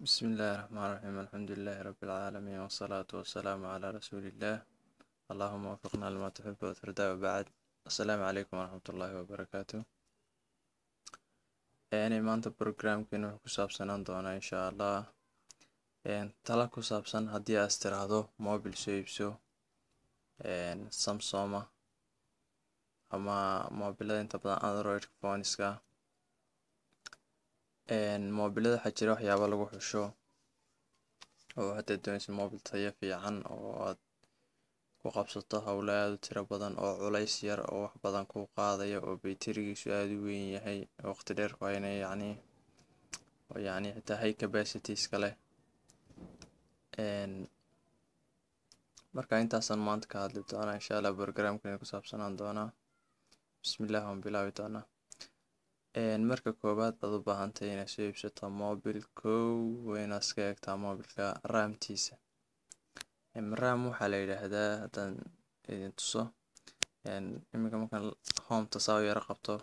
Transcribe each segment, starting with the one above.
بسم الله الرحمن الرحيم الحمد لله رب العالمين والصلاة والسلام على رسول الله اللهم وفقنا لما تحب وترضى وبعد السلام عليكم ورحمة الله وبركاته maanta programkeena wuxuu ku saabsanaan doonaa insha Allah tala ku saabsan haddii aad tiraahdo mobile soo iibso Samsung ama mobilada inta badan Android phoneska mobilada waxaa jira waxyaabo lagu xusho oo hadda doonaysa mobil tayo fiican oo aad ku qabsato hawlo aad u tiro badan oo culays yar oo wax badan ku qaadaya oo baytarigiisu aad u weyn yahay waqti dheer ku haynaya yani xitaa high capacity iska leh marka intaasaan maanta ka hadli doonaa insha Allah programkeena ku saabsanaan doonaa bismillah waan bilaabi doonaa marka koobaad aad u baahan tahay inaad soo iibsato mobil waa inaad iska eegtaa mobilka RAM-tiisa RAM waxaa la yidhaahdaa haddaan idin tuso iminka markaan home-ta saa u yara qabto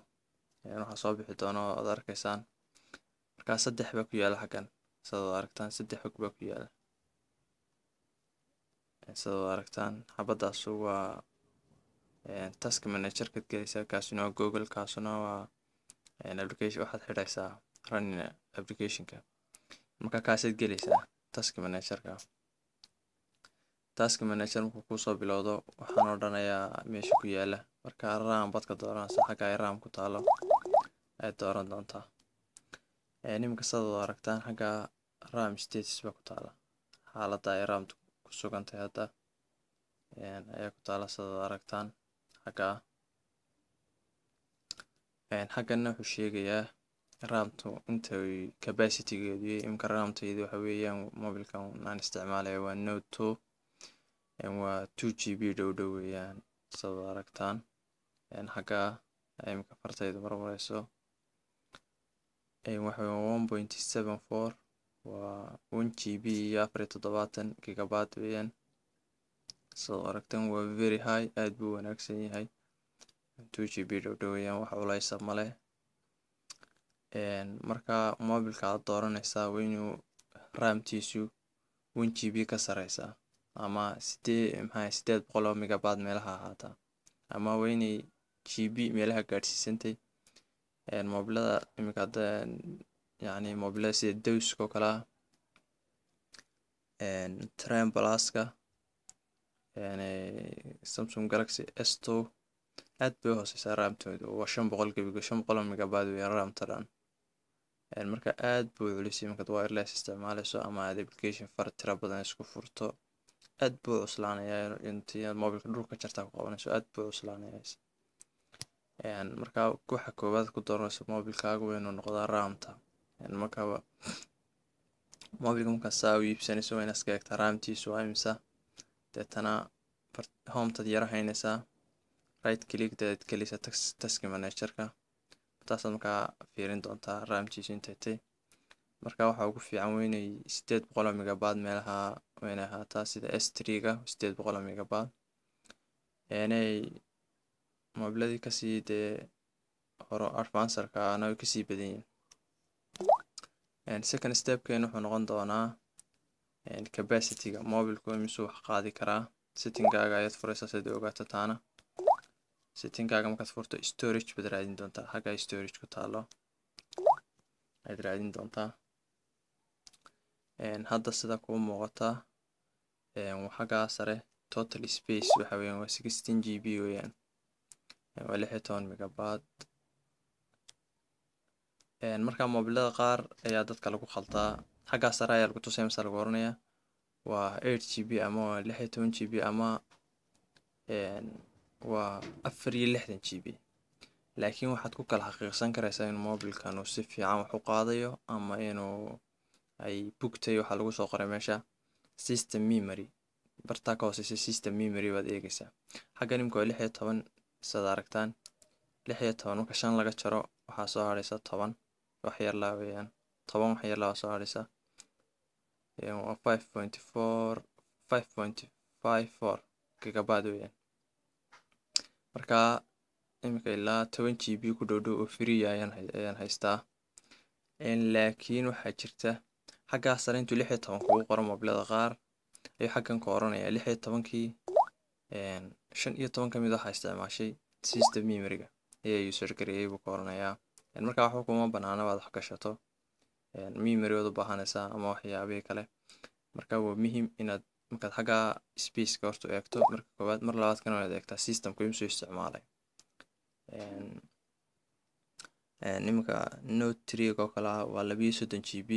waxaa soo bixi doona oo aad arkaysaan markaa 3 baa ku yaala xaggan sidaad aragtaan 3 xog baa ku yaala sidaad aragtaan xabadaas waa task manager-kaad gelaysaa kaasuna waa Google kaasuna waa application waxaad xidhaysaa running application-ka marka kaasaad gelaysaa task manager markuu kusoo bilowdo waxaan odhanayaa meesha ku yaala marka RAM baad ka dooranaysaa xagga ay RAM ku taalo ayaad dooran doontaa nimanka sidaad aragtaan xagga RAM status baa ku taala xaaladda ay RAM ku sugan tahay hadda ayaa ku taala sidaad aragtaan xaggana wuxuu sheegayaa RAM-tu inta capacity-geedu yahay imka RAM-taydu waxa weeyaan mobilkan aan isticmaalayo waa Note 2 waa 2GB dhow weeyaan sidaad aragtaan xagga imka fartaydu marayso waxa 1.74 waa 1GB iyo 470 GB weeyaan sidaad aragtaan waa very high aad buu wanaagsan yahay 2GB dhow weeyaan wax culaysa ma leh marka mobilka aad dooranaysaa waa inuu RAM-tiisu 1GB ka sareysaa ama 800 MB meelaha ahaataa ama waa inay GB meelaha gaadhsiisantay mobilada iminka hadda yani mobilada sida Dowska oo kale Trend Plus-ka Samsung Galaxy S2 aad bay u hooseysaa RAM-toodu waa 500 MB weeyaan RAM-ta dhan marka aad buu culus yahay markaad wireless isticmaalayso ama aad application far tiro badan isku furto aad buu cuslaanayaa intii aad mobilka dhulka jartaa ku qabanayso aad buu cuslaanayaa marka waxa koowaad ku dooranayso mobilkaaga waa inuu noqdaa RAM-ta marka mobilka markaad saa u iibsanayso waa inaad iska eegtaa RAM-tiisu waa imisa deetana home-tad yara haynaysaa right click daad gelisa task manager-ka taasaad markaa fiirin doontaa RAM-tiisu intay tahay marka waxa ugu fiican waa inay 800 MB meelaha weynay ahaataa sida S3-ga 800 MB mobiladii kasii dee hore advancer-ka ana way kasii badan yihiin second step-keenu wuxuu noqon doonaa capacity-ga mobilku imisuu wax qaadi karaa setting-gaaga ayaad furaysaa si aad u ogaato taana setting-gaaga markaad furto storage baad raadin doontaa xagga storage ku taalo ayaad raadin doontaa hadda sida kuu muuqata xagga sare total space waxa weeyaan waa 16GB weeyaan waa 16 MB marka mobilada qaar ayaa dadka lagu khaldaa xagga sare ayaa lagu tusay mesela lagu oranayaa waa 8GB ama 16GB ama waa 64GB laakiin waxaad ku kala xaqiiqsan karaysaa in mobilkan uu si fiican wax u qaadayo ama inuu ay bugtay waxa lagu soo qoray meesha system memory barta ka hooseysa system memory baad eegaysaa xaggan imka waa 16 sidaad aragtaan 16 marka 5 laga jaro waxaa soo haraysa 10 wax yar la weeyaan 10 wax yar la soo haraysa 5.54 GB weeyaan marka imika ilaa 10GB ku dhow oo free ayaan haystaa laakiin waxaa jirta xaggaa sare intuu 16 kugu qoran mobilada qaar ayuu xaggan ka oranayaa 16kii 15 ka mid waxaa isticmaashay system memory-ga ayay user gareeyay buu ka oranayaa. Markaa waxba kuma banaana waad wax gashato memory waad u baahanaysaa ama waxyaabihii kale. Marka waa muhiim inaad markaad xaggaa space-ka horta eegto marka koowaad, mar labaad kana waad eegtaa system-ku imsuu isticmaalay. Nimanka Note 3 oo kale waa 32 GB.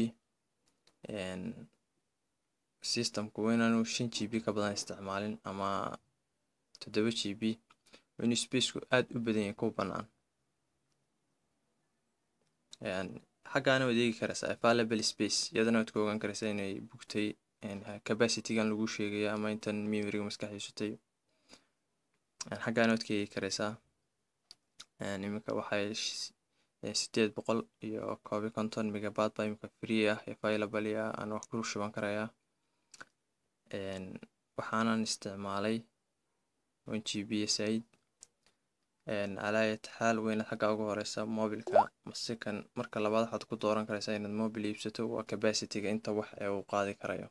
System-ku waa inaanu 5 GB ka badan isticmaalin ama 7 GB. waa inuu space-ku aad u badan yahay ku banaan. xaggaana waad eegi karaysaa available space, iyadana waad ku ogaan karaysaa inay bugtay capacity-gan lagu sheegaya ama intan memory-ga maskaxdiisutay. xaggaana waad ka eegi karaysaa. iminka waxay 851 megabyte baa iminka free ah available ah aan wax ku shuban karayaa. waxaanan isticmaalay 1 GB side. calaa ayati xaal waa inaad xaggaa ugu horeysa mobilka masikan marka labaad waxaad ku dooran karaysaa inaad mobil iibsato waa capacity-ga inta wax ee uu qaadi karayo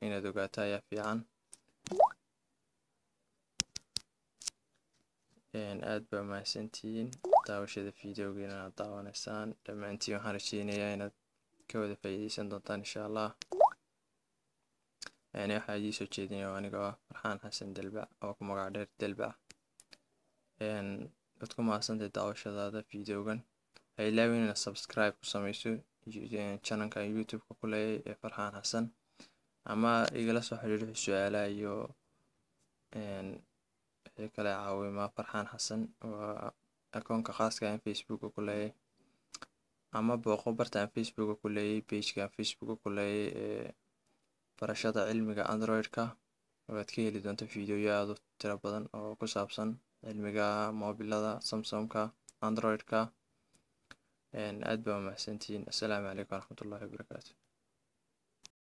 inaad ogaato ayaa fiican. aad baa mahadsantihiin daawashada videogeena aad daawanaysaan. dhammaantiin waxaan rajeynayaa inaad ka wada faa'iideysan doontaan insha Allah. waxaa idii soo jeedinaya aniga Farxaan Xasan Delbac oo ku magac dheer Delbac. waad ku mahadsantahay daawashadaada videogan. ha ilaawin inaad subscribe ku samayso channelka YouTube-ka ku leeyahay ee Farxaan Xasan, ama igala soo xiriir su'aalaha iyo kale caawimaa Farxaan Xasan waa akoonka khaaska ah Facebook ku leeyahay, ama booqo bartaan Facebook ku leeyahay page-ka Facebook ku leeyahay ee barashada cilmiga Android-ka. waad ka heli doontaa fiidiyoyo aad u tiro badan oo ku saabsan cilmiga mobilada Samsung-ka Android-ka. aad baa mahadsantihiin. Assalaamu calaykum waraxmatullaahi wabarakaatu.